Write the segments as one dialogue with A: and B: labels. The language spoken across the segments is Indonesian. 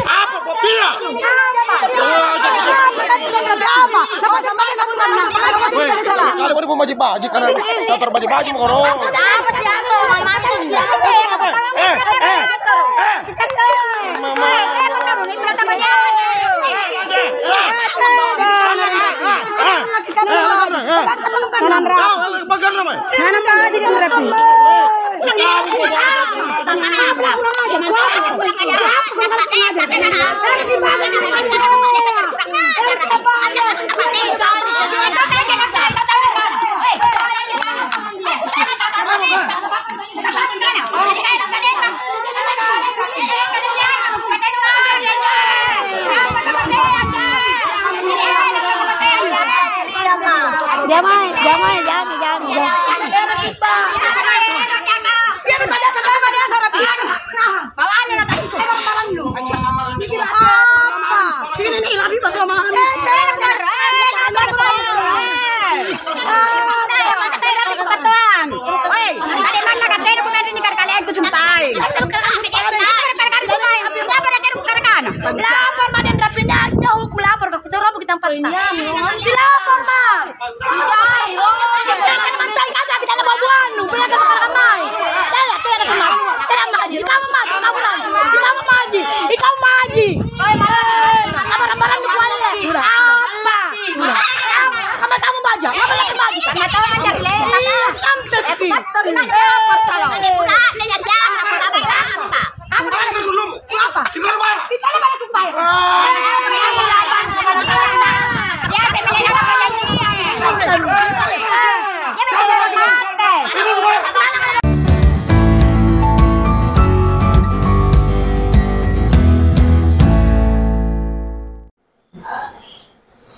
A: Apa kopinya? Kalau baru baji karena sator baji moro.
B: Apa sih atur?
C: Dilapor mah dan rapinnya jauh melapor ke kucing robok kita 4 dilapor mah kan mancai kata kita mau buang pernah kan ramai tidak kemari tidak maji kamu mah kamu maji kamu maji barang-barang dibuang apa kamu baca apa lagi baca sama tahu mencari letak sampai betul gimana lapor tolong ini pula nih ya jangan apa
A: Belum.
C: apa
A: Tinggal bayar.
C: bicara pada tuh bayar ya saya melihat apa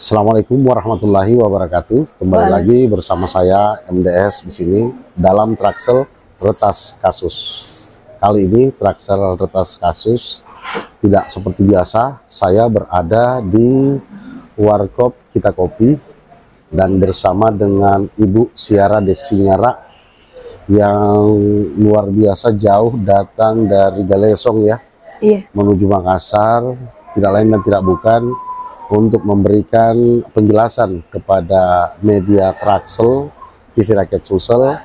D: Assalamualaikum warahmatullahi wabarakatuh. Kembali lagi bersama saya MDS di sini dalam Traxel Retas Kasus. Kali ini Traxel Retas Kasus tidak seperti biasa. Saya berada di Warkop Kita Kopi dan bersama dengan Ibu Siara Desingara yang luar biasa jauh datang dari Galesong ya, menuju Makassar, tidak lain dan tidak bukan untuk memberikan penjelasan kepada media Traxel TV Rakyat Sulsel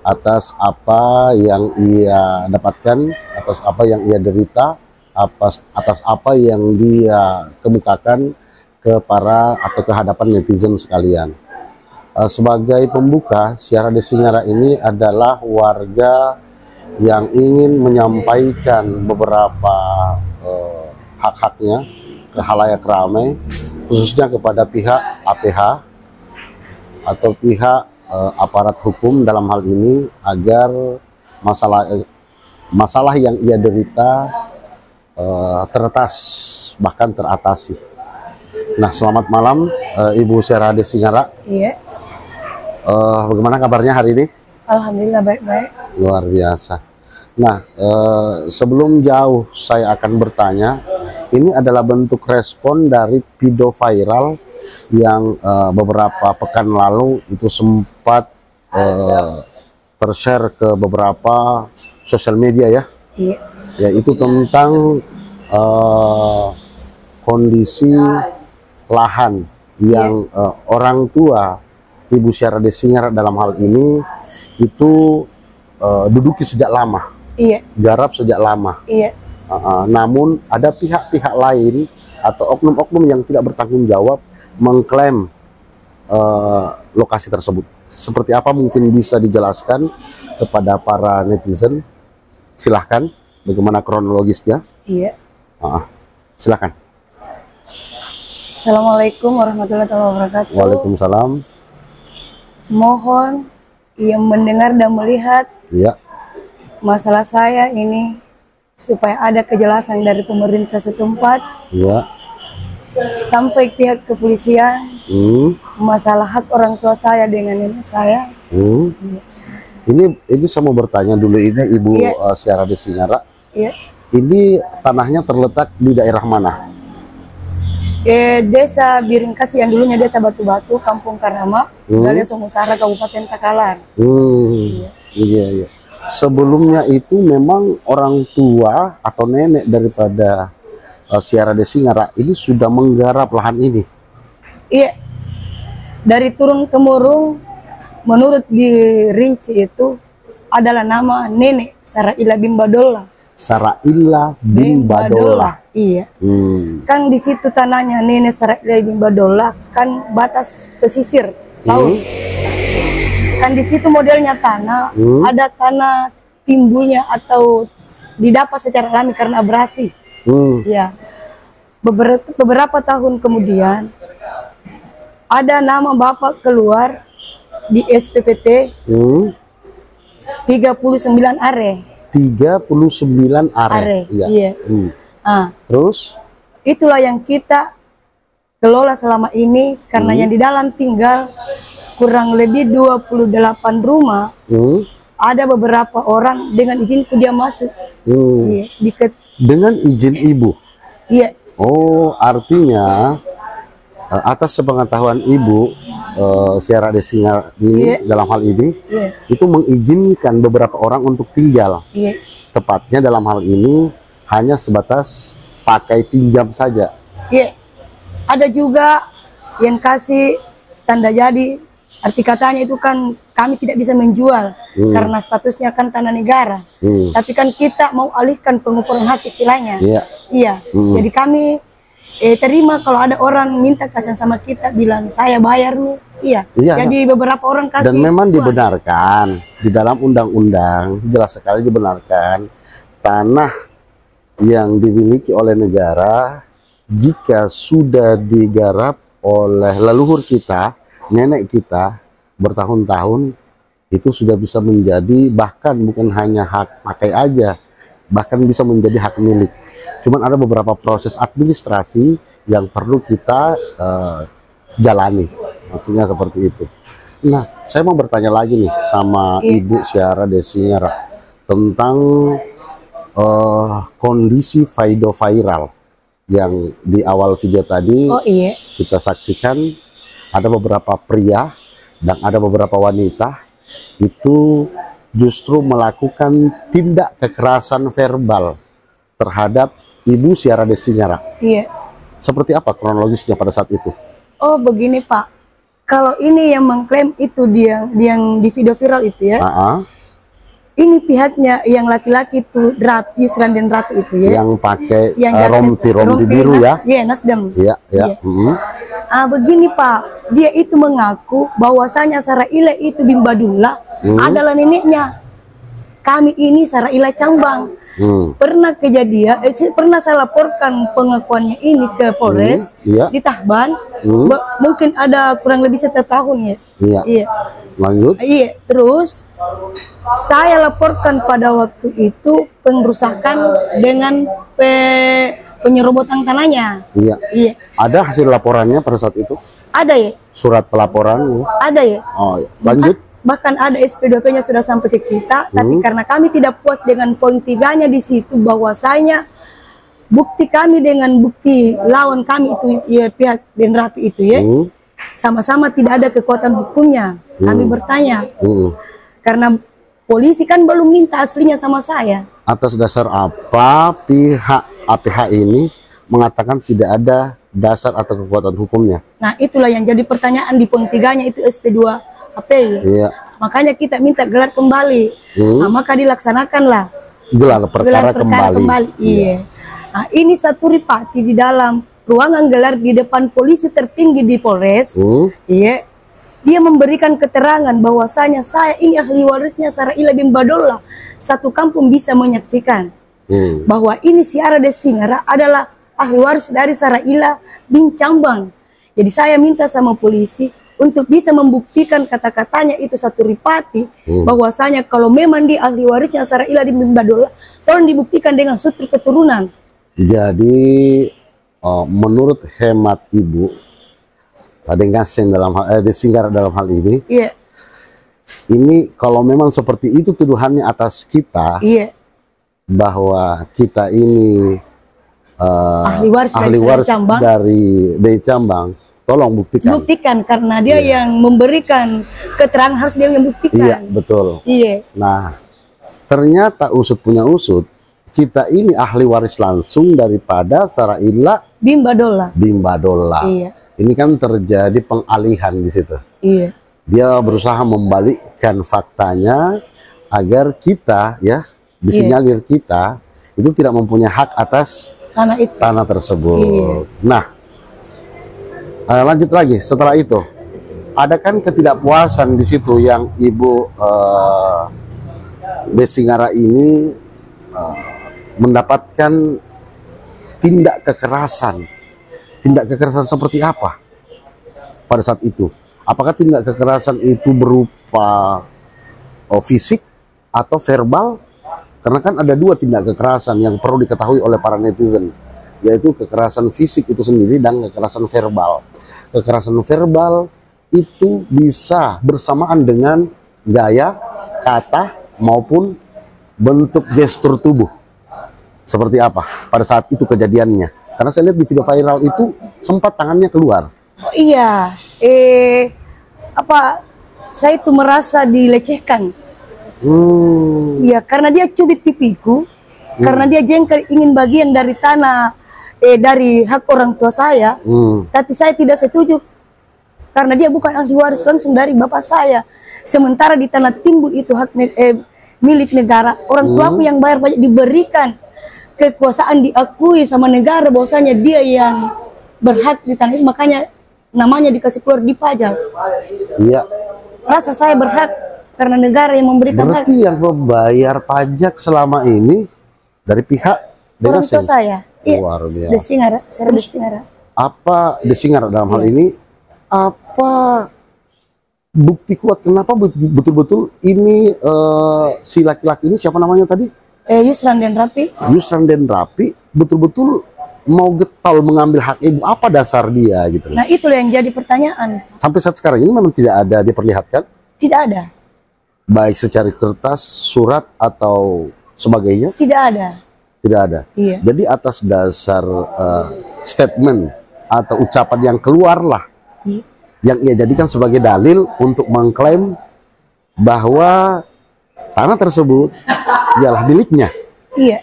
D: atas apa yang ia dapatkan, atas apa yang ia derita, atas apa yang dia kemukakan ke para atau ke hadapan netizen sekalian. Sebagai pembuka, Siara Desingara ini adalah warga yang ingin menyampaikan beberapa hak-haknya ke khalayak ramai, khususnya kepada pihak APH atau pihak aparat hukum dalam hal ini, agar masalah yang ia derita teretas, bahkan teratasi. Nah, selamat malam Ibu Siara Desingara.
E: Iya.
D: Bagaimana kabarnya hari ini?
E: Alhamdulillah baik-baik.
D: Luar biasa. Nah, sebelum jauh saya akan bertanya, ini adalah bentuk respon dari video viral yang beberapa pekan lalu itu sempat tershare ke beberapa sosial media ya.
E: Iya.
D: Yaitu tentang kondisi lahan yang orang tua Ibu Siara Desingara dalam hal ini itu duduki sejak lama.
E: Iya.
D: Garap sejak lama.
E: Iya.
D: Namun ada pihak-pihak lain atau oknum-oknum yang tidak bertanggung jawab mengklaim lokasi tersebut. Seperti apa mungkin bisa dijelaskan kepada para netizen? Silahkan, bagaimana kronologisnya?
E: Iya.
D: Silahkan.
E: Assalamualaikum warahmatullahi wabarakatuh.
D: Waalaikumsalam.
E: Mohon yang mendengar dan melihat masalah saya ini supaya ada kejelasan dari pemerintah setempat, sampai pihak kepolisian, masalah hak orang tua saya dengan nenek saya.
D: Ini saya mau bertanya dulu, ini Ibu Siara Desingara. Ini tanahnya terletak di daerah mana?
E: Desa Biringkasi yang dulunya Desa Batu-Batu, Kampung Karama, Galesong Utara, Kabupaten Takalar.
D: Iya. sebelumnya itu memang orang tua atau nenek daripada Syara Desingara ini sudah menggarap lahan ini.
E: Iya, dari turun temurun menurut dirinci itu adalah nama nenek Saraila bin Badola.
D: Saraila bin Badola.
E: Iya. Kan di situ tanahnya nenek Saraila bin Badola kan batas pesisir laut. Kan di situ modelnya tanah, ada tanah timbulnya atau didapat secara alami karena abrasi. Ya. Beberapa tahun kemudian ada nama bapak keluar di SPPT 39 are.
D: 39 are.
E: Iya.
D: Terus
E: itulah yang kita kelola selama ini karena yang di dalam tinggal kurang lebih 28 rumah. Ada beberapa orang dengan izinku dia masuk. Iya,
D: dengan izin ibu.
E: Iya.
D: Oh, artinya atas sepengetahuan ibu, Syara Desingara ini dalam hal ini itu mengizinkan beberapa orang untuk tinggal. Tepatnya dalam hal ini hanya sebatas pakai pinjam saja.
E: Iya. Ada juga yang kasih tanda jadi, arti katanya itu kan kami tidak bisa menjual karena statusnya kan tanah negara. Tapi kan kita mau alihkan pengukuran hak istilahnya. Iya. Jadi kami terima kalau ada orang minta kasihan sama kita bilang saya bayar nih. Iya. Jadi beberapa orang kasih.
D: Dan memang dibenarkan di dalam undang-undang jelas sekali dibenarkan tanah yang dimiliki oleh negara jika sudah digarap oleh leluhur kita, nenek kita bertahun-tahun, itu sudah bisa menjadi bahkan bukan hanya hak pakai aja, bahkan bisa menjadi hak milik. Cuman ada beberapa proses administrasi yang perlu kita jalani, maksudnya seperti itu. Nah, saya mau bertanya lagi nih sama Ibu Syara Desingara tentang kondisi viral yang di awal video tadi kita saksikan. Ada beberapa pria dan ada beberapa wanita itu justru melakukan tindak kekerasan verbal terhadap Ibu Syara Desingara. Seperti apa kronologisnya pada saat itu?
E: Oh begini Pak, kalau ini yang mengklaim itu dia yang di video viral itu ya. Ini pihaknya yang laki-laki itu Yusran dan Rapi itu ya. Yang pakai rompi biru ya. Iya, Nasdem. Iya. Begini Pak, dia itu mengaku bahwasanya Saraila itu bin Badola adalah neneknya. Kami ini Saraila Cambang. Pernah kejadian, pernah saya laporkan pengakuannya ini ke Polres di Tahban. Mungkin ada kurang lebih 1 tahun ya. Iya.
D: Lanjut.
E: Iya, terus saya laporkan pada waktu itu pengrusakan dengan penyerobotan tanahnya. Iya.
D: Ada hasil laporannya pada saat itu?
E: Ada ya.
D: Surat pelaporan?
E: Ada ya.
D: Oh, lanjut.
E: Bahkan ada SP2P-nya sudah sampai ke kita, tapi karena kami tidak puas dengan poin 3-nya di situ bahwasanya bukti kami dengan bukti lawan kami itu ya pihak Denrapi itu ya. Sama-sama tidak ada kekuatan hukumnya. Kami bertanya. Karena polisi kan belum minta aslinya sama saya. Atas dasar apa pihak APH ini mengatakan tidak ada dasar atau kekuatan hukumnya? Nah, itulah yang jadi pertanyaan di poin 3-nya itu SP2AP. Iya. Makanya kita minta gelar kembali. Nah, maka dilaksanakanlah gelar perkara kembali. Iya. Nah, ini satu Ripati di dalam ruangan gelar di depan polisi tertinggi di Polres. Iya. Dia memberikan keterangan bahwasanya saya ini ahli warisnya Saraila bin Badola. Satu kampung bisa menyaksikan bahwa ini Syara Desingara adalah ahli waris dari Saraila bin Cambang. Jadi saya minta sama polisi untuk bisa membuktikan kata-katanya itu satu Ripati bahwasanya kalau memang dia ahli warisnya Saraila bin Badola, tolong dibuktikan dengan sutri keturunan. Jadi menurut hemat Ibu Desingara dalam hal Desingara dalam hal ini, ini kalau memang seperti itu tuduhannya atas kita, bahwa kita ini ahli waris dari DI Cambang, tolong buktikan. Buktikan karena dia yang memberikan keterangan, harus dia yang membuktikan. Iya, betul. Iya. Nah,
D: Ternyata usut punya usut, kita ini ahli waris langsung daripada Saraila
E: Bimba Dola.
D: Bimba Dola.
E: Iya.
D: Ini kan terjadi pengalihan di situ.
E: Iya.
D: Dia berusaha membalikkan faktanya agar kita ya disinyalir kita itu tidak mempunyai hak atas tanah tersebut.
E: Iya.
D: Nah, lanjut lagi setelah itu. Ada kan ketidakpuasan di situ yang Ibu Desingara ini mendapatkan tindak kekerasan. Tindak kekerasan seperti apa pada saat itu? Apakah tindak kekerasan itu berupa fisik atau verbal? Karena kan ada dua tindak kekerasan yang perlu diketahui oleh para netizen, yaitu kekerasan fisik itu sendiri dan kekerasan verbal. Kekerasan verbal itu bisa bersamaan dengan gaya, kata, maupun bentuk gestur tubuh. Seperti apa pada saat itu kejadiannya? Karena saya lihat di video viral itu sempat tangannya keluar.
E: Oh iya, saya itu merasa dilecehkan. Ya, karena dia cubit pipiku, karena dia jengkel ingin bagian dari tanah, dari hak orang tua saya, tapi saya tidak setuju, karena dia bukan ahli waris langsung dari bapak saya. Sementara di tanah timbul itu hak milik negara, orang tuaku yang bayar pajak diberikan kekuasaan diakui sama negara bahwasanya dia yang berhak di tanah itu, makanya namanya dikasih keluar di pajak.
D: Iya.
E: Rasa saya berhak karena negara yang memberikan hak.
D: Berarti yang membayar pajak selama ini dari pihak
E: orang tua saya. Iya.
D: Luar biasa.
E: Desingara, saya Desingara.
D: Apa Desingara dalam hal ini? Apa bukti kuat kenapa betul-betul ini si laki-laki ini siapa namanya tadi?
E: Yusran dan Rapi.
D: Yusran dan Rapi betul-betul mau getol mengambil hak ibu. Apa dasar dia gitu?
E: Nah, itulah yang jadi pertanyaan.
D: Sampai saat sekarang ini memang tidak ada diperlihatkan?
E: Tidak ada.
D: Baik secara kertas, surat atau sebagainya?
E: Tidak ada.
D: Tidak ada.
E: Iya.
D: Jadi atas dasar statement atau ucapan yang keluarlah, yang ia jadikan sebagai dalil untuk mengklaim bahwa tanah tersebut ialah miliknya.
E: Iya.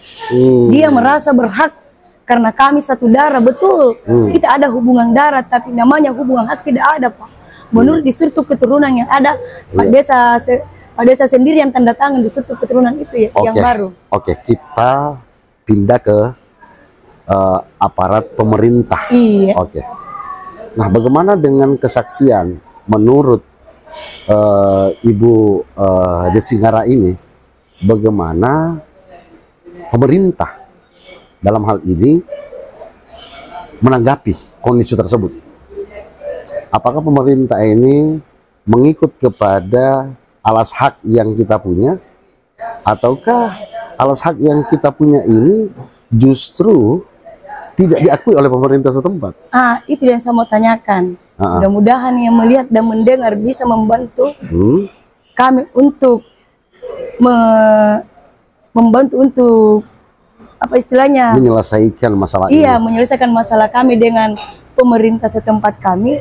E: Dia merasa berhak karena kami satu darah, betul. Kita ada hubungan darah, tapi namanya hubungan hak tidak ada, Pak. Menurut di struktur keturunan yang ada, Pak Desa sendiri yang tanda tangan di struktur keturunan itu ya, yang baru.
D: Oke, kita pindah ke aparat pemerintah.
E: Iya.
D: Oke. Nah, bagaimana dengan kesaksian menurut Ibu Desingara ini? Bagaimana pemerintah dalam hal ini menanggapi kondisi tersebut? Apakah pemerintah ini mengikut kepada alas hak yang kita punya, ataukah alas hak yang kita punya ini justru tidak diakui oleh pemerintah setempat?
E: Itu yang saya mau tanyakan. Mudah-mudahan yang melihat dan mendengar bisa membantu kami untuk membantu untuk apa istilahnya,
D: menyelesaikan masalah ini.
E: Iya, menyelesaikan masalah kami dengan pemerintah setempat kami.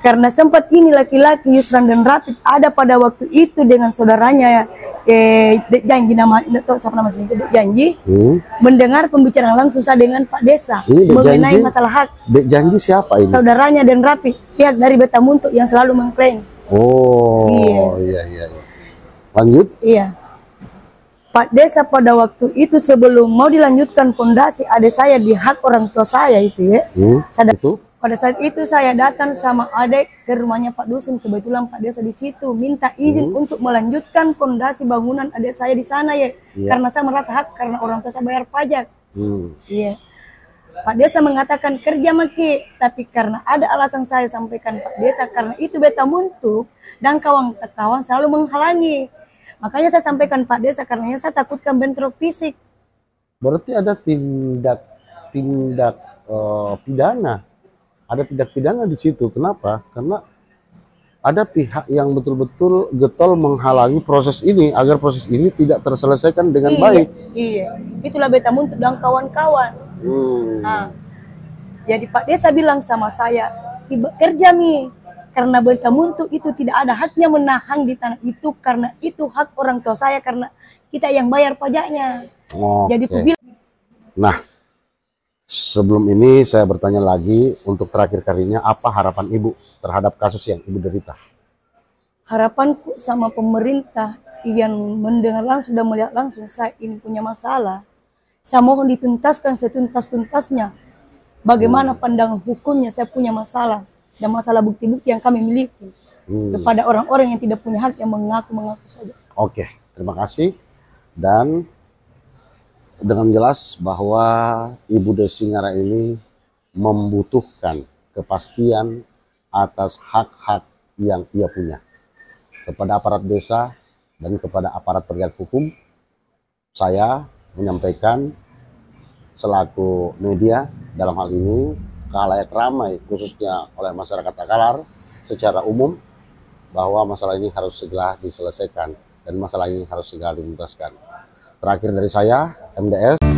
E: Karena sempat ini laki-laki Yusran dan Rapid ada pada waktu itu dengan saudaranya Janji, nama siapa nama sih, Janji, mendengar pembicaraan langsung saya dengan Pak Desa mengenai masalah hak.
D: Janji siapa ini?
E: Saudaranya dan Rapid, pihak dari Betamuntuk yang selalu mengklaim.
D: Oh, iya. Lanjut?
E: Iya. Pak Desa pada waktu itu sebelum mau dilanjutkan fondasi adik saya di hak orang tua saya itu ya. Pada saat itu saya datang sama adik ke rumahnya Pak Dusun, kebetulan Pak Desa di situ minta izin untuk melanjutkan fondasi bangunan adik saya di sana ya. Karena saya merasa hak karena orang tua saya bayar pajak. Iya. Pak Desa mengatakan kerja Maki, tapi karena ada alasan saya sampaikan Pak Desa karena itu Betamuntuk dan kawan-kawan selalu menghalangi. Makanya saya sampaikan Pak Desa karena saya takutkan bentrok fisik.
D: Berarti ada tindak pidana. Ada tindak pidana di situ. Kenapa? Karena ada pihak yang betul-betul getol menghalangi proses ini agar proses ini tidak terselesaikan dengan baik.
E: Iya. Itulah Betamuntuk dan kawan-kawan. Nah, jadi Pak Desa bilang sama saya, kerja Mi. Karena Betamuntuk itu tidak ada haknya menahan di tanah itu karena itu hak orang tua saya karena kita yang bayar pajaknya. Jadi ku
D: Oke.
E: bilang,
D: Nah, sebelum ini saya bertanya lagi, untuk terakhir kalinya, apa harapan Ibu terhadap kasus yang Ibu derita?
E: harapanku sama pemerintah yang mendengar langsung dan melihat langsung saya ini punya masalah, saya mohon dituntaskan setuntas-tuntasnya. Bagaimana pandangan hukumnya saya punya masalah dan masalah bukti-bukti yang kami miliki kepada orang-orang yang tidak punya hak yang mengaku-mengaku saja.
D: Oke, terima kasih. Dan dengan jelas bahwa Ibu Desi Ngara ini membutuhkan kepastian atas hak-hak yang ia punya. Kepada aparat desa dan kepada aparat penegak hukum, saya menyampaikan selaku media dalam hal ini khalayak ramai, khususnya oleh masyarakat Takalar secara umum, bahwa masalah ini harus segera diselesaikan dan masalah ini harus segera dituntaskan. Terakhir dari saya, MDS.